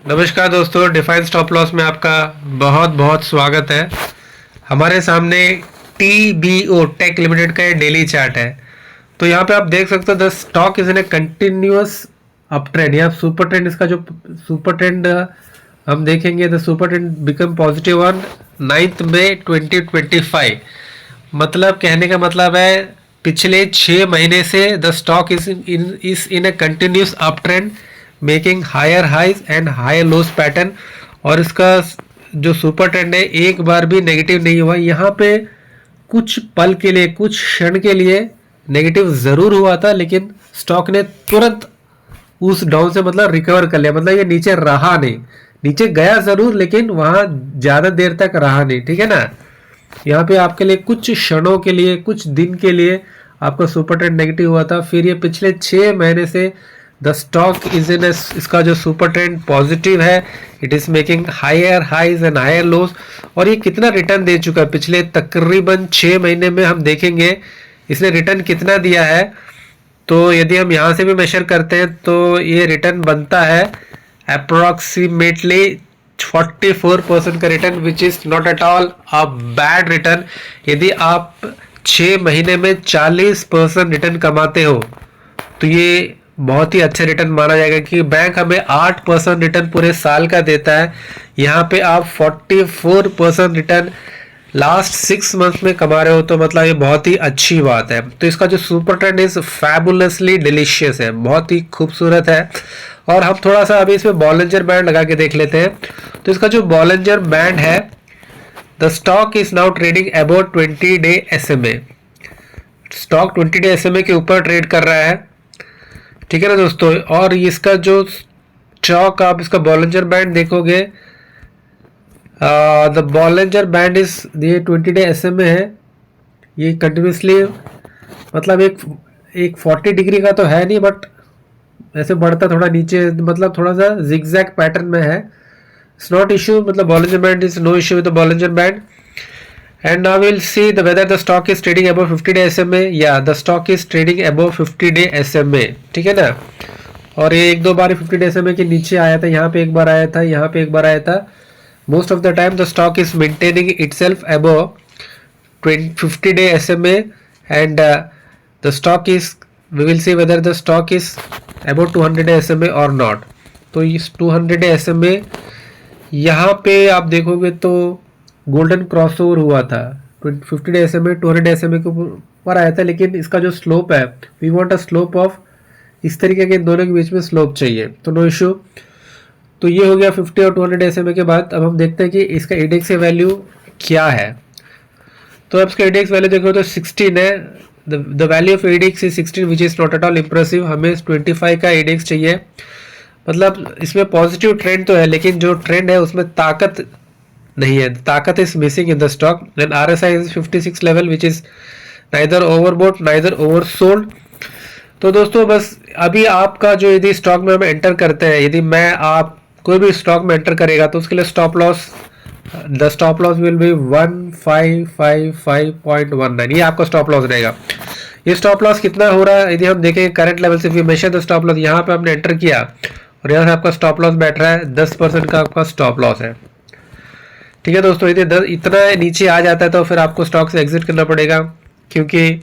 नमस्कार दोस्तों, define stop loss में आपका बहुत बहुत स्वागत है। हमारे सामने TBO टेक लिमिटेड का ये डेली चार्ट है। तो यहाँ पे आप देख सकते हो the stock is in a continuous up trend. यहाँ सुपर ट्रेंड, इसका जो सुपर ट्रेंड हम देखेंगे, the super trend become positive on 9 मई 2025। मतलब कहने का मतलब है पिछले 6 महीने से the stock is in a continuous up trend, making higher highs and higher lows pattern. और इसका जो सुपर ट्रेंड है एक बार भी नेगेटिव नहीं हुआ। यहाँ पे कुछ पल के लिए, कुछ क्षण के लिए नेगेटिव जरूर हुआ था, लेकिन स्टॉक ने तुरंत उस डाउन से मतलब रिकवर कर लिया। मतलब ये नीचे रहा नहीं, नीचे गया जरूर लेकिन वहां ज्यादा देर तक रहा नहीं। ठीक है ना। यहाँ पे आपके लिए कुछ क्षणों के लिए, कुछ दिन के लिए आपका सुपर ट्रेंड नेगेटिव हुआ था, फिर ये पिछले 6 महीने से द स्टॉक इज इन, इसका जो सुपर ट्रेंड पॉजिटिव है। It is making higher highs and higher lows. और ये कितना रिटर्न दे चुका है पिछले तकरीबन 6 महीने में, हम देखेंगे इसने रिटर्न कितना दिया है। तो यदि हम यहाँ से भी मेजर करते हैं तो ये रिटर्न बनता है अप्रोक्सीमेटली 44% का return, which is not at all a bad return. यदि आप 6 महीने में 40% रिटर्न कमाते हो तो ये बहुत ही अच्छा रिटर्न माना जाएगा, कि बैंक हमें 8% रिटर्न पूरे साल का देता है। यहाँ पे आप 44% रिटर्न लास्ट 6 मंथ में कमा रहे हो, तो मतलब ये बहुत ही अच्छी बात है। तो इसका जो super trend is fabulously delicious है, बहुत ही खूबसूरत है। और हम थोड़ा सा अभी इसमें बॉलिंजर बैंड लगा के देख लेते हैं। तो इसका जो बॉलिंजर बैंड है, the stock is now trading about 20-day SMA। Stock 20-day SMA के ऊपर ट्रेड कर रहा है। ठीक है ना दोस्तों। और इसका जो स्टॉक, आप इसका बॉलिंजर बैंड देखोगे, द बॉलिंजर बैंड इज, ये 20-day SMA है। ये कंटिन्यूसली मतलब एक 40 डिग्री का तो है नहीं, बट ऐसे बढ़ता थोड़ा नीचे, मतलब थोड़ा सा जिगजैग पैटर्न में है। इट्स नॉट इशू, मतलब Bollinger band is no issue with the Bollinger band. And now we'll see whether the stock is trading above 50-day SMA. Yeah, the stock is trading above 50-day SMA. ठीक है ना। और ये एक दो बार 50-day SMA के नीचे आया था, यहाँ पे एक बार आया था, यहाँ पे एक बार आया था। Most of the time the stock is maintaining itself above 50-day SMA, and the stock is, we will see whether the stock is above 200-day SMA or not. तो इस 200-day SMA यहाँ पे आप देखोगे तो गोल्डन क्रॉसओवर हुआ था। 50-day SMA 200-day SMA के ऊपर आया था, लेकिन इसका जो स्लोप है, we want a slope of, इस तरीके के इन दोनों के बीच में स्लोप चाहिए, तो नो इशू। तो ये हो गया 50 और 200-day SMA के बाद। अब हम देखते हैं कि इसका इंडेक्स वैल्यू क्या है। तो अब इसका इंडेक्स वैल्यू देखो तो 16 है। The value of index is 16, which is not at all impressive. हमें 25 का इंडेक्स चाहिए। मतलब इसमें पॉजिटिव ट्रेंड तो है, लेकिन जो ट्रेंड है उसमें ताकत नहीं है, ताकत is missing in the stock. Then RSI is 56 level, which is neither overbought neither oversold. तो दोस्तों बस अभी आपका जो, यदि स्टॉक में हम एंटर करते हैं, यदि मैं आप कोई भी स्टॉक में एंटर करेगा तो उसके लिए stop loss, the stop loss will be 1555.19। ये आपका स्टॉप लॉस रहेगा। ये स्टॉप लॉस कितना हो रहा है यदि हम देखें करंट लेवल से, मेजर द स्टॉप लॉस, यहाँ पे हमने एंटर किया और यहाँ से आपका स्टॉप लॉस बैठ रहा है 10% का आपका स्टॉप लॉस है। ठीक है दोस्तों, यदि इतना नीचे आ जाता है तो फिर आपको स्टॉक से एग्जिट करना पड़ेगा, क्योंकि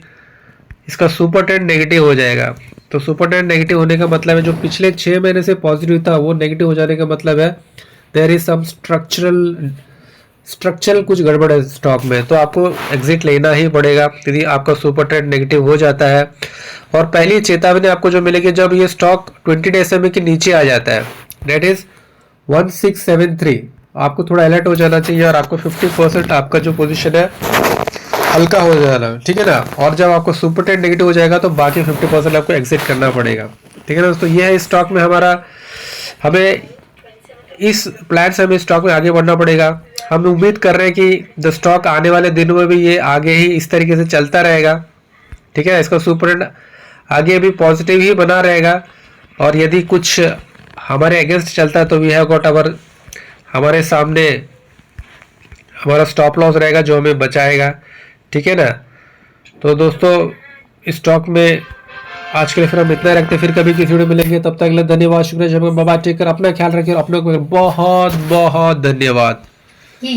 इसका सुपर ट्रेंड नेगेटिव हो जाएगा। तो सुपर ट्रेंड नेगेटिव होने का मतलब है जो पिछले 6 महीने से पॉजिटिव था वो नेगेटिव हो जाने का मतलब है देयर इज सम स्ट्रक्चरल कुछ गड़बड़ है स्टॉक में, तो आपको एग्जिट लेना ही पड़ेगा यदि आपका सुपर ट्रेंड नेगेटिव हो जाता है। और पहली चेतावनी आपको जो मिलेगी जब ये स्टॉक 20-day SMA के नीचे आ जाता है, दैट इज 1673, आपको थोड़ा अलर्ट हो जाना चाहिए और आपको 50% आपका जो पोजीशन है हल्का हो जाना। ठीक है ना। और जब आपको सुपर ट्रेंड नेगेटिव हो जाएगा तो बाकी 50% आपको एग्जिट करना पड़ेगा। ठीक है ना दोस्तों, ये है स्टॉक में हमारा, हमें इस प्लान से हमें स्टॉक में आगे बढ़ना पड़ेगा। हम उम्मीद कर रहे हैं कि द स्टॉक आने वाले दिनों में भी ये आगे ही इस तरीके से चलता रहेगा। ठीक है, इसका सुपर ट्रेंड आगे भी पॉजिटिव ही बना रहेगा। और यदि कुछ हमारे अगेंस्ट चलता है तो वी हैव गॉट अवर, हमारे सामने हमारा स्टॉप लॉस रहेगा जो हमें बचाएगा। ठीक है ना। तो दोस्तों स्टॉक में आज के लिए फिर हम इतना ही रखते हैं, फिर कभी किसी वीडियो मिलेंगे, तब तक के लिए धन्यवाद, शुक्रिया, बाबा, टेक कर, अपना ख्याल रखिए और अपने को बहुत बहुत धन्यवाद।